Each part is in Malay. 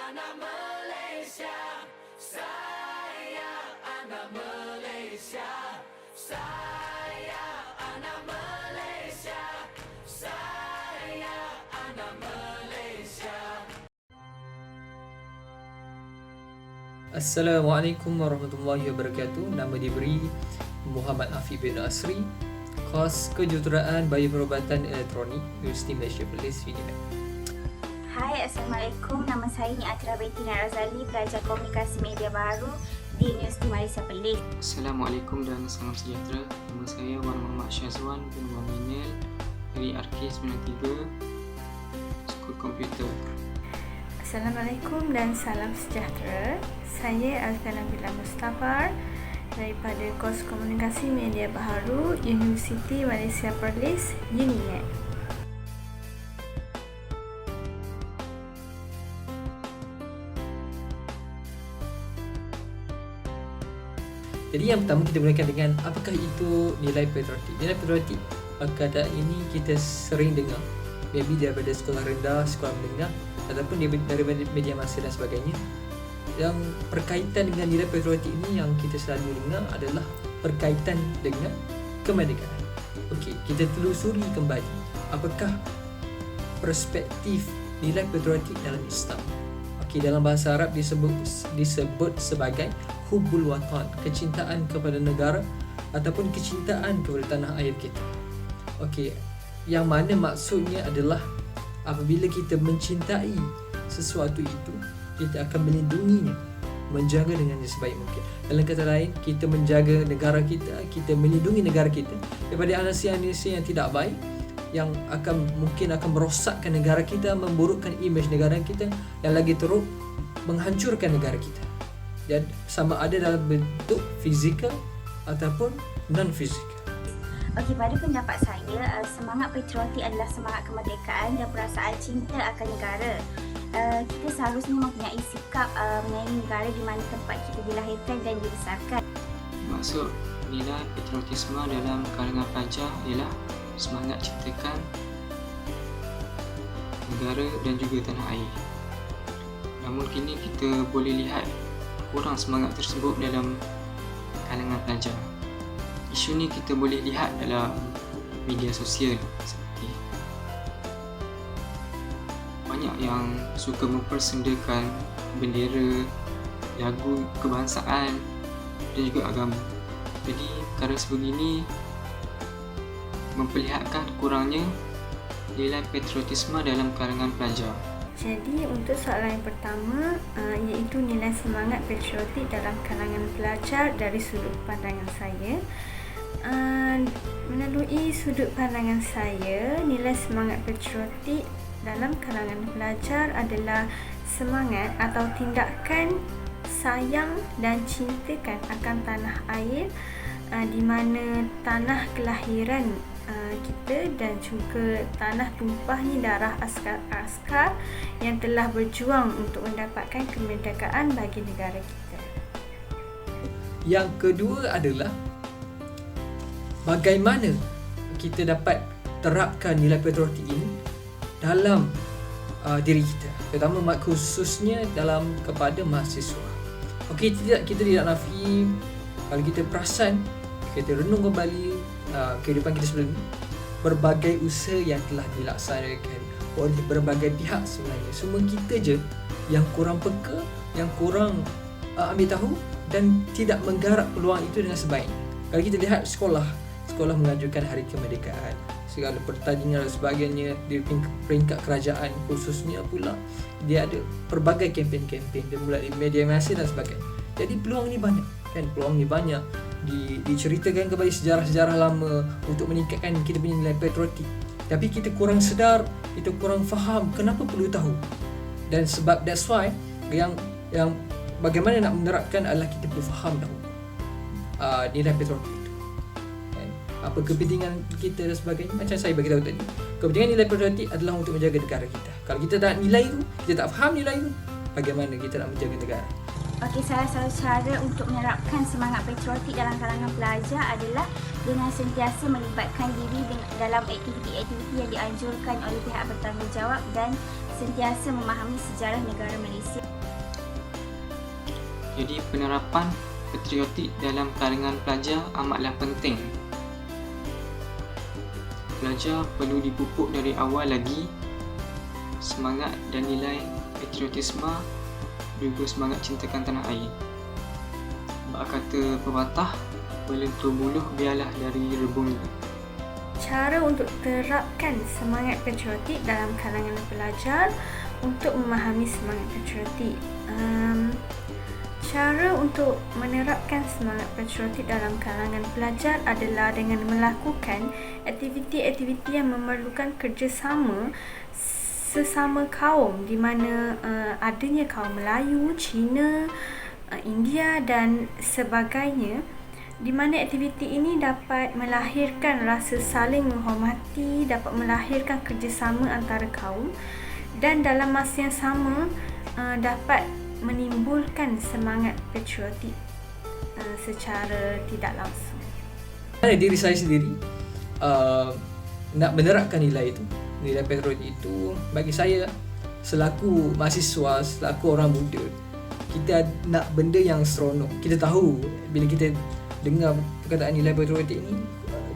anak Malaysia. Saya anak Malaysia. Saya anak Malaysia. Saya anak Malaysia. Assalamualaikum warahmatullahi wabarakatuh. Nama diberi Muhammad Afiq bin Asri, kos kejuruteraan Bayi Perubatan Elektronik, Universiti Malaysia Perlis, UNIMED. Hai, Assalamualaikum. Nama saya Ni Atira Binti Razali, pelajar komunikasi media baru di Universiti Malaysia Perlis. Assalamualaikum dan salam sejahtera. Nama saya Wan Muhammad Syazwan bin Wan Minel dari RK93 Skul Komputer. Assalamualaikum dan salam sejahtera. Saya Alfian Nabila Mustafa daripada kos komunikasi media baru Universiti Malaysia Perlis, UNIMED. Jadi yang pertama kita mulakan dengan apakah itu nilai patriotik. Nilai patriotik pada ini kita sering dengar, maybe daripada sekolah rendah, sekolah menengah ataupun daripada media massa dan sebagainya. Yang berkaitan dengan nilai patriotik ini yang kita selalu dengar adalah berkaitan dengan kemerdekaan. Okey, kita telusuri kembali apakah perspektif nilai patriotik dalam Islam. Okey, dalam bahasa Arab disebut sebagai hubbul watan, kecintaan kepada negara ataupun kecintaan kepada tanah air kita. Okey, yang mana maksudnya adalah apabila kita mencintai sesuatu itu, kita akan melindunginya, menjaga dengan sebaik mungkin. Dalam kata lain, kita menjaga negara kita, kita melindungi negara kita daripada anasi-anasi yang tidak baik yang mungkin akan merosakkan negara kita, memburukkan imej negara kita, yang lagi teruk menghancurkan negara kita. Dan sama ada dalam bentuk fizikal ataupun non-fizikal. Okey, pada pendapat saya, semangat patriotik adalah semangat kemerdekaan dan perasaan cinta akan negara. Kita seharusnya mempunyai sikap menyayangi negara di mana tempat kita dilahirkan dan dibesarkan. Maksud nilai patriotisme dalam kalangan pelajar ialah semangat ciptakan negara dan juga tanah air. Namun kini kita boleh lihat kurang semangat tersebut dalam kalangan pelajar. Isu ni kita boleh lihat dalam media sosial, seperti banyak yang suka mempersendakan bendera, lagu kebangsaan dan juga agama. Jadi perkara sebegini memperlihatkan kurangnya nilai patriotisme dalam kalangan pelajar. Jadi untuk soalan yang pertama, iaitu nilai semangat patriotik dalam kalangan pelajar dari sudut pandangan saya. Melalui sudut pandangan saya, nilai semangat patriotik dalam kalangan pelajar adalah semangat atau tindakan sayang dan cintakan akan tanah air, di mana tanah kelahiran kita dan juga tanah tumpahnya darah askar-askar yang telah berjuang untuk mendapatkan kemerdekaan bagi negara kita. Yang kedua adalah bagaimana kita dapat terapkan nilai patriotik ini dalam diri kita, terutama khususnya dalam kepada mahasiswa. Okey, kita tidak nafi kalau kita perasan, kita renung kembali kehidupan kita sebelum ini, berbagai usaha yang telah dilaksanakan oleh berbagai pihak sebenarnya. Semua kita je yang kurang peka, yang kurang ambil tahu dan tidak menggarap peluang itu dengan sebaiknya. Kalau kita lihat sekolah mengajukan hari kemerdekaan, segala pertandingan dan sebagainya di peringkat kerajaan khususnya pula, dia ada pelbagai kempen-kempen dan mulai di media massa dan sebagainya. Jadi peluang ni banyak kan, peluang ni banyak diceritakan kepada sejarah-sejarah lama untuk meningkatkan kita punya nilai patriotik. Tapi kita kurang sedar, kita kurang faham kenapa perlu tahu. Dan sebab that's why yang bagaimana nak menerapkan adalah kita perlu faham tahu nilai patriotik itu. Kan? Apa kepentingan kita dan sebagainya. Macam saya bagi tahu tadi, kepentingan nilai patriotik adalah untuk menjaga negara kita. Kalau kita tak nilai itu, kita tak faham nilai itu, bagaimana kita nak menjaga negara? Okey, salah satu cara untuk menerapkan semangat patriotik dalam kalangan pelajar adalah dengan sentiasa melibatkan diri dalam aktiviti-aktiviti yang dianjurkan oleh pihak bertanggungjawab dan sentiasa memahami sejarah negara Malaysia. Jadi penerapan patriotik dalam kalangan pelajar amatlah penting. Pelajar perlu dipupuk dari awal lagi semangat dan nilai patriotisme, juga semangat cintakan tanah air. Bak kata pepatah, melentur buluh biarlah dari rebungnya. Cara untuk terapkan semangat patriotik dalam kalangan pelajar untuk memahami semangat patriotik. Cara untuk menerapkan semangat patriotik dalam kalangan pelajar adalah dengan melakukan aktiviti-aktiviti yang memerlukan kerjasama sesama kaum, di mana adanya kaum Melayu, Cina, India dan sebagainya, di mana aktiviti ini dapat melahirkan rasa saling menghormati, dapat melahirkan kerjasama antara kaum dan dalam masa yang sama dapat menimbulkan semangat patriotik secara tidak langsung. Diri saya sendiri nak menerapkan nilai itu, nilai patriotik itu, bagi saya selaku mahasiswa, selaku orang muda, kita nak benda yang seronok. Kita tahu bila kita dengar perkataan nilai patriotik ni,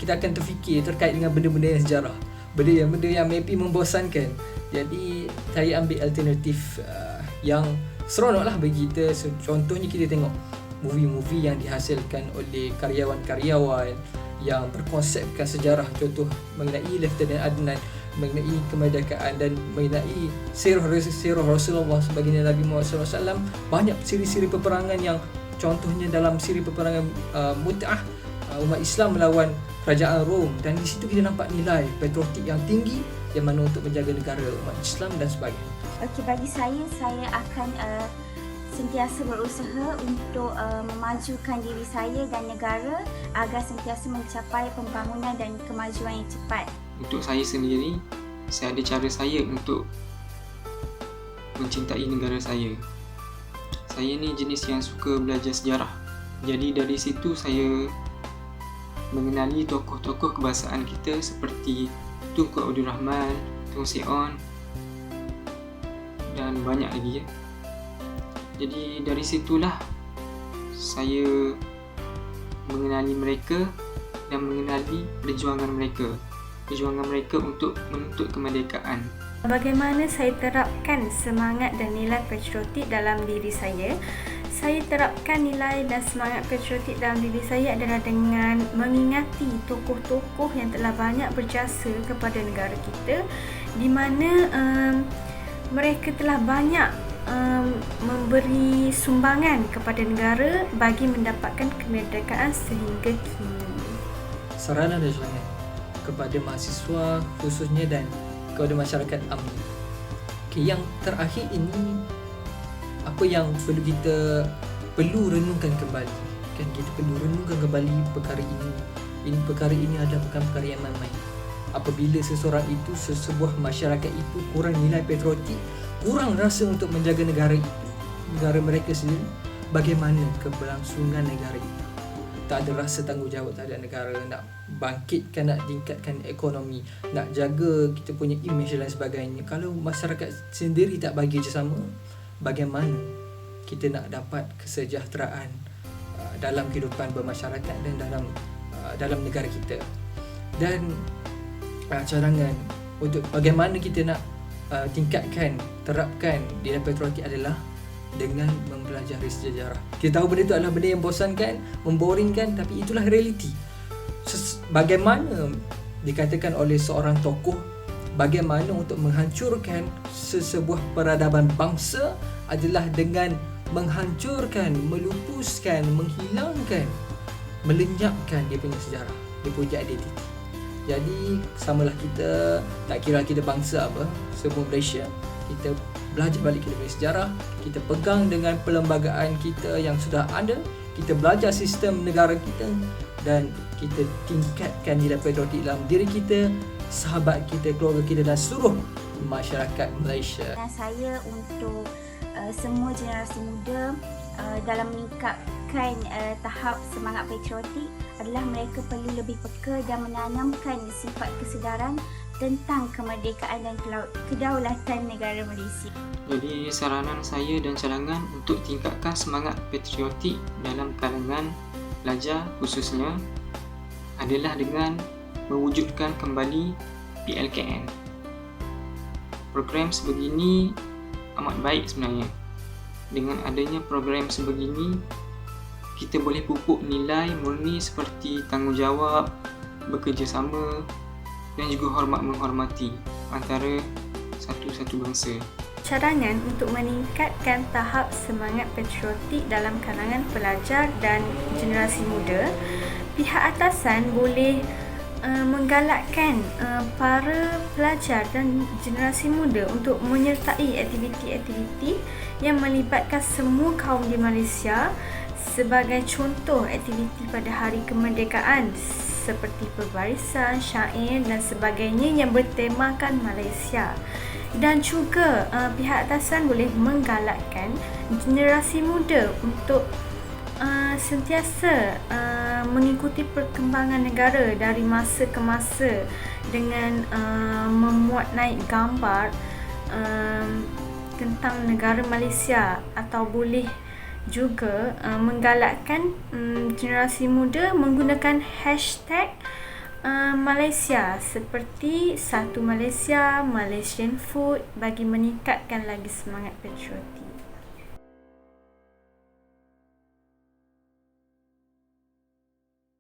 kita akan terfikir terkait dengan benda-benda yang sejarah, benda yang maybe membosankan. Jadi saya ambil alternatif yang seronok lah bagi kita. So, contohnya kita tengok movie-movie yang dihasilkan oleh karyawan-karyawan yang berkonsepkan sejarah, contoh mengenai Lieutenant Adnan, mengenai kemerdekaan dan mengenai sirah Rasulullah sebagai Nabi Muhammad SAW. Banyak siri-siri peperangan yang contohnya dalam siri peperangan Mut'ah, umat Islam melawan kerajaan Rom, dan di situ kita nampak nilai patriotik yang tinggi yang mana untuk menjaga negara, umat Islam dan sebagainya. Okey, bagi saya akan sentiasa berusaha untuk memajukan diri saya dan negara agar sentiasa mencapai pembangunan dan kemajuan yang cepat. Untuk saya sendiri, saya ada cara saya untuk mencintai negara saya. Saya ni jenis yang suka belajar sejarah. Jadi dari situ saya mengenali tokoh-tokoh kebangsaan kita seperti Tunku Abdul Rahman, Tun Seon dan banyak lagi ya. Jadi dari situlah saya mengenali mereka dan mengenali perjuangan mereka untuk menuntut kemerdekaan. Bagaimana saya terapkan semangat dan nilai patriotik dalam diri saya? Saya terapkan nilai dan semangat patriotik dalam diri saya adalah dengan mengingati tokoh-tokoh yang telah banyak berjasa kepada negara kita, di mana mereka telah banyak memberi sumbangan kepada negara bagi mendapatkan kemerdekaan sehingga kini. Saranan dan soalan kepada mahasiswa khususnya dan kepada masyarakat UMNO. Okay, yang terakhir ini, apa yang perlu renungkan kembali, kan kita perlu renungkan kembali perkara ini. Perkara ini adalah perkara yang main-main. Apabila seseorang itu, sebuah masyarakat itu kurang nilai patriotik, kurang rasa untuk menjaga negara mereka sendiri, bagaimana keberlangsungan negara itu? Tak ada rasa tanggungjawab terhadap negara, nak bangkitkan, nak tingkatkan ekonomi, nak jaga kita punya image dan sebagainya. Kalau masyarakat sendiri tak bagi kerjasama, bagaimana kita nak dapat kesejahteraan dalam kehidupan bermasyarakat dan dalam negara kita? Dan cadangan untuk bagaimana kita nak terapkan nilai patriotik adalah dengan mempelajari sejarah. Kita tahu benda itu adalah benda yang bosankan, memboringkan, tapi itulah realiti. Bagaimana dikatakan oleh seorang tokoh, bagaimana untuk menghancurkan sebuah peradaban bangsa adalah dengan menghancurkan, melupuskan, menghilangkan, melenyapkan dia punya sejarah, dia punya identiti. Jadi samalah kita, tak kira kita bangsa apa, semua Malaysia, kita belajar balik kita punya sejarah, kita pegang dengan perlembagaan kita yang sudah ada, kita belajar sistem negara kita dan kita tingkatkan nilai patriotik dalam diri kita, sahabat kita, keluarga kita dan seluruh masyarakat Malaysia. Dan saya untuk semua generasi muda dalam meningkatkan tahap semangat patriotik adalah mereka perlu lebih peka dan menanamkan sifat kesedaran tentang kemerdekaan dan kedaulatan negara Malaysia. Jadi saranan saya dan cadangan untuk tingkatkan semangat patriotik dalam kalangan pelajar khususnya adalah dengan mewujudkan kembali PLKN. Program sebegini amat baik sebenarnya. Dengan adanya program sebegini, kita boleh pupuk nilai murni seperti tanggungjawab, bekerjasama dan juga hormat menghormati antara satu-satu bangsa. Cadangan untuk meningkatkan tahap semangat patriotik dalam kalangan pelajar dan generasi muda, pihak atasan boleh menggalakkan para pelajar dan generasi muda untuk menyertai aktiviti-aktiviti yang melibatkan semua kaum di Malaysia. Sebagai contoh aktiviti pada hari kemerdekaan seperti perbarisan, syair dan sebagainya yang bertemakan Malaysia. Dan juga pihak atasan boleh menggalakkan generasi muda untuk sentiasa mengikuti perkembangan negara dari masa ke masa dengan memuat naik gambar tentang negara Malaysia, atau boleh juga menggalakkan generasi muda menggunakan hashtag Malaysia seperti Satu Malaysia, Malaysian Food bagi meningkatkan lagi semangat patriotik.